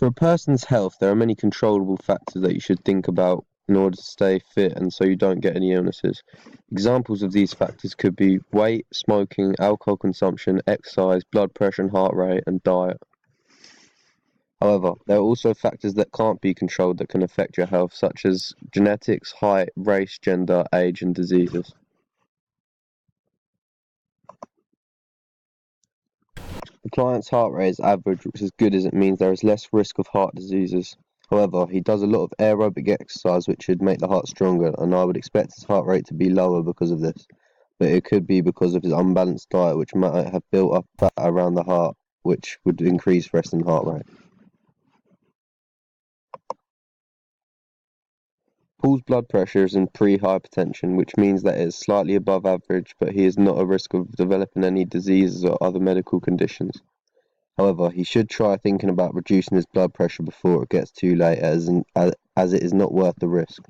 For a person's health, there are many controllable factors that you should think about in order to stay fit and so you don't get any illnesses. Examples of these factors could be weight, smoking, alcohol consumption, exercise, blood pressure and heart rate, and diet. However, there are also factors that can't be controlled that can affect your health, such as genetics, height, race, gender, age, and diseases. The client's heart rate is average, which is good as it means there is less risk of heart diseases. However, he does a lot of aerobic exercise which should make the heart stronger, and I would expect his heart rate to be lower because of this. But it could be because of his unbalanced diet, which might have built up fat around the heart, which would increase resting heart rate. Paul's blood pressure is in pre-hypertension, which means that it is slightly above average, but he is not at risk of developing any diseases or other medical conditions. However, he should try thinking about reducing his blood pressure before it gets too late, as it is not worth the risk.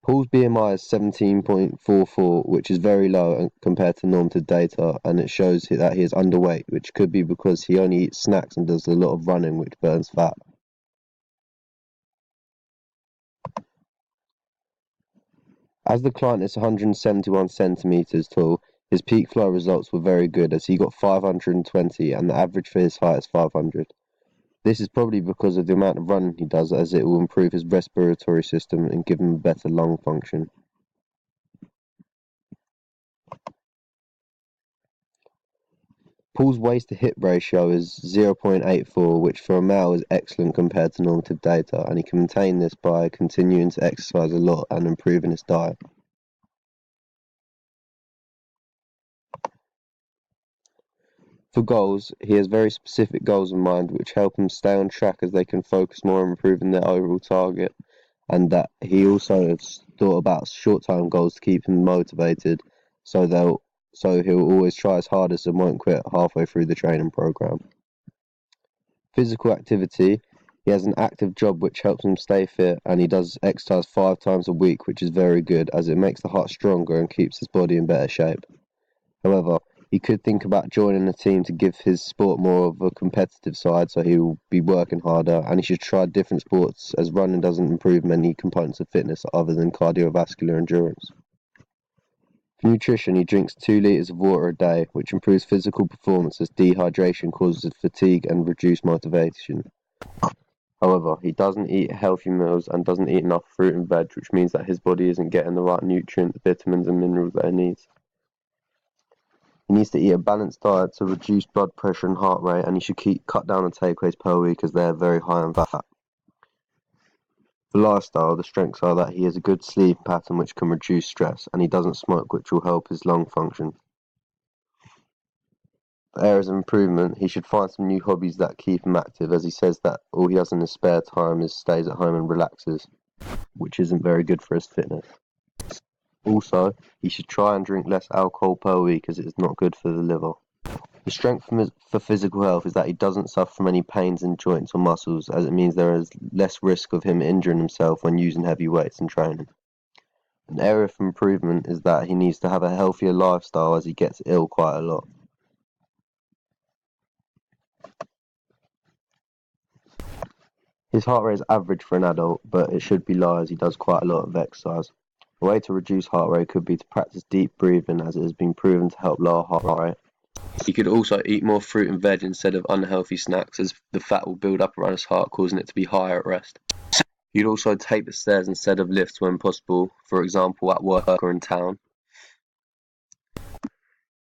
Paul's BMI is 17.44, which is very low compared to normative data, and it shows that he is underweight, which could be because he only eats snacks and does a lot of running, which burns fat. As the client is 171 centimeters tall, his peak flow results were very good as he got 520 and the average for his height is 500. This is probably because of the amount of running he does, as it will improve his respiratory system and give him better lung function. Paul's waist to hip ratio is 0.84, which for a male is excellent compared to normative data, and he can maintain this by continuing to exercise a lot and improving his diet. For goals, he has very specific goals in mind which help him stay on track as they can focus more on improving their overall target, and that he also has thought about short-term goals to keep him motivated, so he'll always try his hardest and won't quit halfway through the training program. Physical activity, he has an active job which helps him stay fit, and he does exercise 5 times a week, which is very good as it makes the heart stronger and keeps his body in better shape. However, he could think about joining a team to give his sport more of a competitive side, so he will be working harder, and he should try different sports as running doesn't improve many components of fitness other than cardiovascular endurance. For nutrition, he drinks 2 litres of water a day, which improves physical performance as dehydration causes fatigue and reduced motivation. However, he doesn't eat healthy meals and doesn't eat enough fruit and veg, which means that his body isn't getting the right nutrients, vitamins and minerals that it needs. He needs to eat a balanced diet to reduce blood pressure and heart rate, and he should cut down on takeaways per week as they are very high in fat. For lifestyle, the strengths are that he has a good sleep pattern which can reduce stress, and he doesn't smoke, which will help his lung function. For areas of improvement, he should find some new hobbies that keep him active, as he says that all he does in his spare time is stays at home and relaxes, which isn't very good for his fitness. Also, he should try and drink less alcohol per week as it is not good for the liver. The strength for physical health is that he doesn't suffer from any pains in joints or muscles, as it means there is less risk of him injuring himself when using heavy weights and training. An area for improvement is that he needs to have a healthier lifestyle as he gets ill quite a lot. His heart rate is average for an adult, but it should be low as he does quite a lot of exercise. A way to reduce heart rate could be to practice deep breathing, as it has been proven to help lower heart rate. He could also eat more fruit and veg instead of unhealthy snacks, as the fat will build up around his heart, causing it to be higher at rest. He'd also take the stairs instead of lifts when possible, for example at work or in town.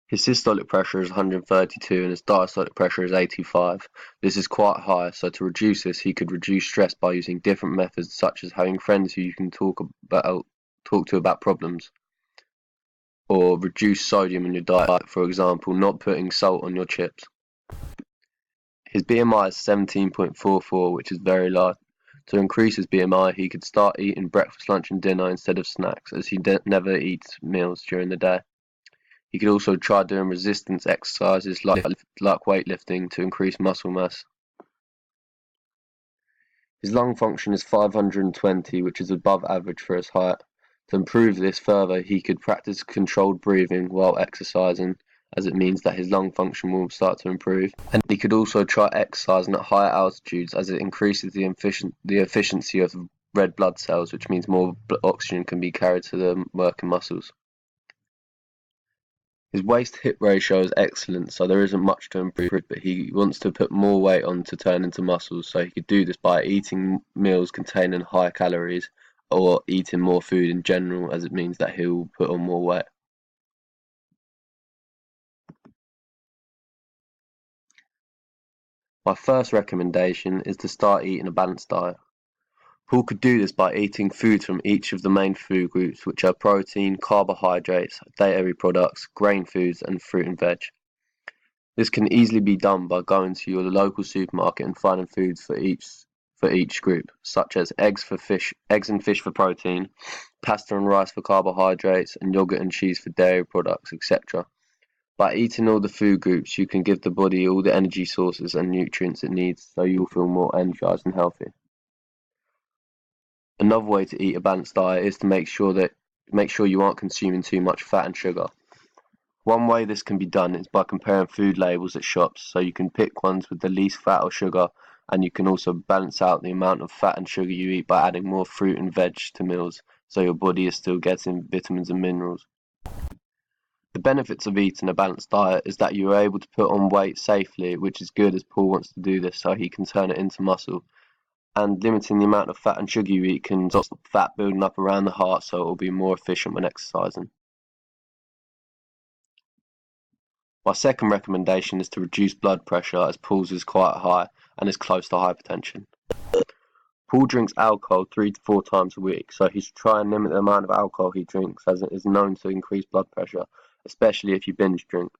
His systolic pressure is 132 and his diastolic pressure is 85. This is quite high, so to reduce this, he could reduce stress by using different methods, such as having friends who you can talk to about problems, or reduce sodium in your diet, for example, not putting salt on your chips. His BMI is 17.44, which is very low. To increase his BMI, he could start eating breakfast, lunch and dinner instead of snacks, as he never eats meals during the day. He could also try doing resistance exercises like weightlifting to increase muscle mass. His lung function is 520, which is above average for his height. To improve this further, he could practice controlled breathing while exercising, as it means that his lung function will start to improve. And he could also try exercising at higher altitudes, as it increases the efficiency of red blood cells, which means more oxygen can be carried to the working muscles. His waist-hip ratio is excellent, so there isn't much to improve, but he wants to put more weight on to turn into muscles, so he could do this by eating meals containing high calories or eating more food in general, as it means that he'll put on more weight. My first recommendation is to start eating a balanced diet. Paul could do this by eating foods from each of the main food groups, which are protein, carbohydrates, dairy products, grain foods, and fruit and veg. This can easily be done by going to your local supermarket and finding foods for each group, such as eggs and fish for protein, pasta and rice for carbohydrates, and yogurt and cheese for dairy products, etc. By eating all the food groups, you can give the body all the energy sources and nutrients it needs, so you'll feel more energized and healthy. Another way to eat a balanced diet is to make sure you aren't consuming too much fat and sugar. One way this can be done is by comparing food labels at shops, so you can pick ones with the least fat or sugar, and you can also balance out the amount of fat and sugar you eat by adding more fruit and veg to meals, so your body is still getting vitamins and minerals. The benefits of eating a balanced diet is that you are able to put on weight safely, which is good as Paul wants to do this so he can turn it into muscle. And limiting the amount of fat and sugar you eat can stop fat building up around the heart, so it will be more efficient when exercising. My second recommendation is to reduce blood pressure, as Paul's is quite high and is close to hypertension. Paul drinks alcohol 3 to 4 times a week, so he should try and limit the amount of alcohol he drinks, as it is known to increase blood pressure, especially if you binge drink.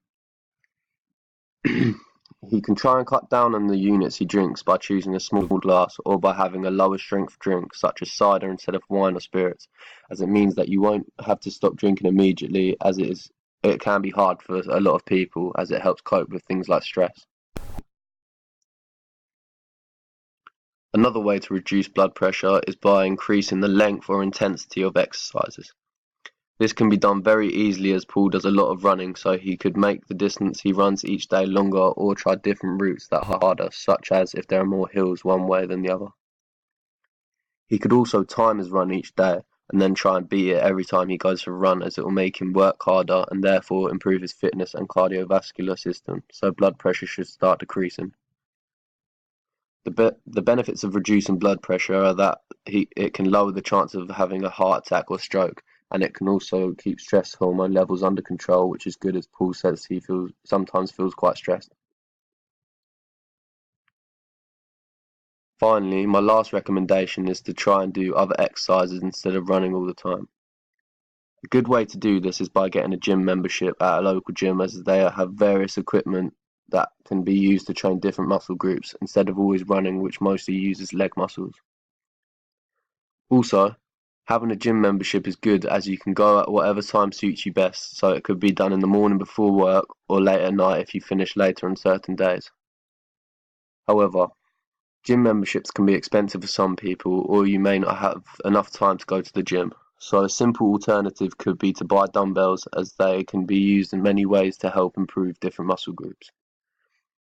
He can try and cut down on the units he drinks by choosing a small glass or by having a lower strength drink such as cider instead of wine or spirits, as it means that you won't have to stop drinking immediately, as it can be hard for a lot of people, as it helps cope with things like stress. Another way to reduce blood pressure is by increasing the length or intensity of exercises. This can be done very easily, as Paul does a lot of running, so he could make the distance he runs each day longer or try different routes that are harder, such as if there are more hills one way than the other. He could also time his run each day and then try and beat it every time he goes for a run, as it will make him work harder and therefore improve his fitness and cardiovascular system, so blood pressure should start decreasing. The benefits of reducing blood pressure are that it can lower the chance of having a heart attack or stroke, and it can also keep stress hormone levels under control, which is good, as Paul says he sometimes feels quite stressed. Finally, my last recommendation is to try and do other exercises instead of running all the time. A good way to do this is by getting a gym membership at a local gym, as they have various equipment that can be used to train different muscle groups instead of always running, which mostly uses leg muscles. Also, having a gym membership is good, as you can go at whatever time suits you best, so it could be done in the morning before work or late at night if you finish later on certain days. However, gym memberships can be expensive for some people, or you may not have enough time to go to the gym. So a simple alternative could be to buy dumbbells, as they can be used in many ways to help improve different muscle groups.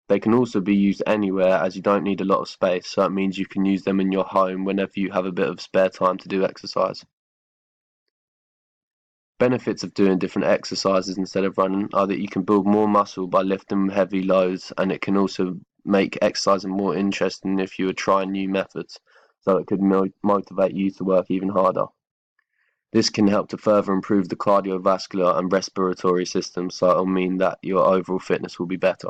They can also be used anywhere, as you don't need a lot of space, so it means you can use them in your home whenever you have a bit of spare time to do exercise. Benefits of doing different exercises instead of running are that you can build more muscle by lifting heavy loads, and it can also make exercising more interesting if you are trying new methods, so it could motivate you to work even harder. This can help to further improve the cardiovascular and respiratory system, so it will mean that your overall fitness will be better.